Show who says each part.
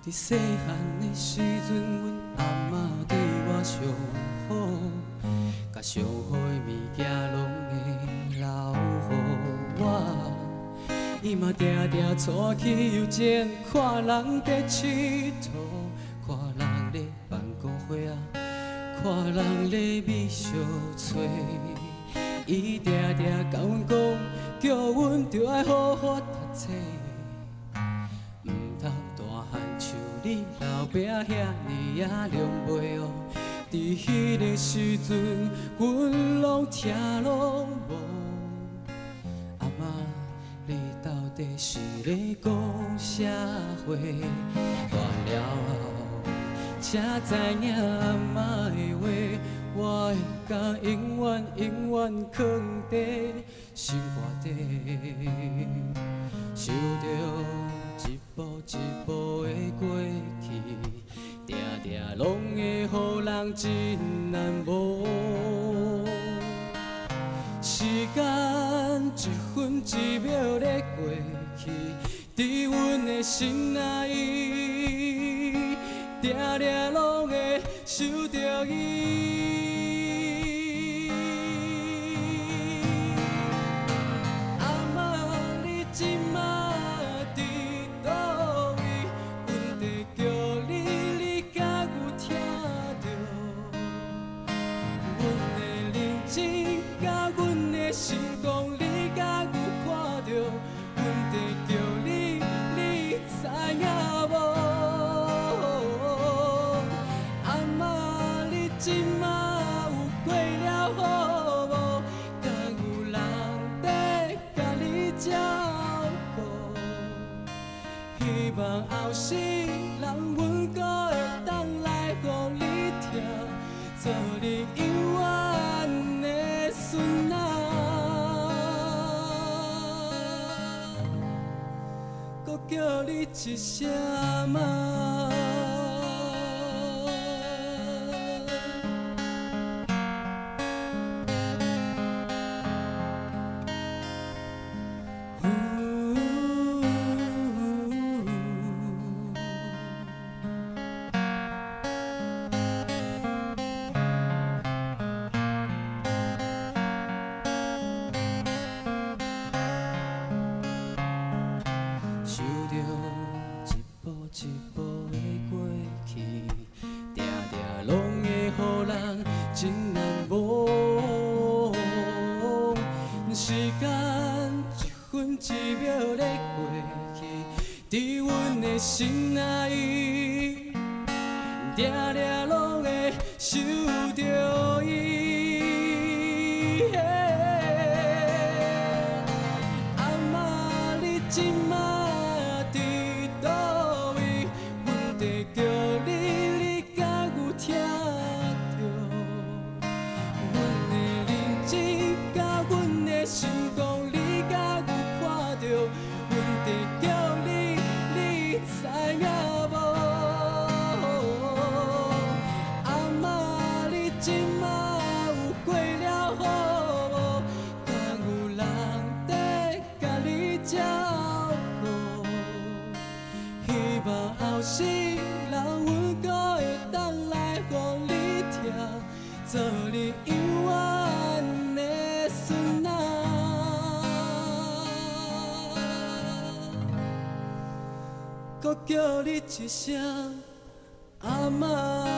Speaker 1: 伫细汉的时阵，阮阿嬷对我上好，甲上好的物件拢会留予我。伊嘛定定带去游前，看人在佚佗，看人咧办公会啊，看人咧美小吹。伊定定甲阮讲，叫阮着爱好好读册。 像你老爸遐尼啊凉袂哦，伫迄个时阵，阮拢听拢无。阿嬷，你到底是咧讲啥话？大了后才知影阿嬷的话，我会甲永远永远藏伫心肝底，想着。 一步一步的过去，定定拢会予人真难忘。时间一分一秒咧过去，伫阮的心内，定定拢会想着伊。 心讲你甲有看着，阮在叫你，你知影无？阿嬷，你今仔有过了好无？敢有人在甲你照顾？希望后世人阮阁会当来互你听，做你永远的孙仔。 叫你一声妈。一步的过去，定定拢会予人真难忘。时间一分一秒咧过去，伫阮的心内，定定拢会想着伊。 心讲你甲有看着，阮在叫你，你知影无？阿嬷，你今仔有过了好无？敢有人在甲你照顾？希望后世人阮阁会当来互你听，做你永远的孙仔。 搁叫你一声阿嬷。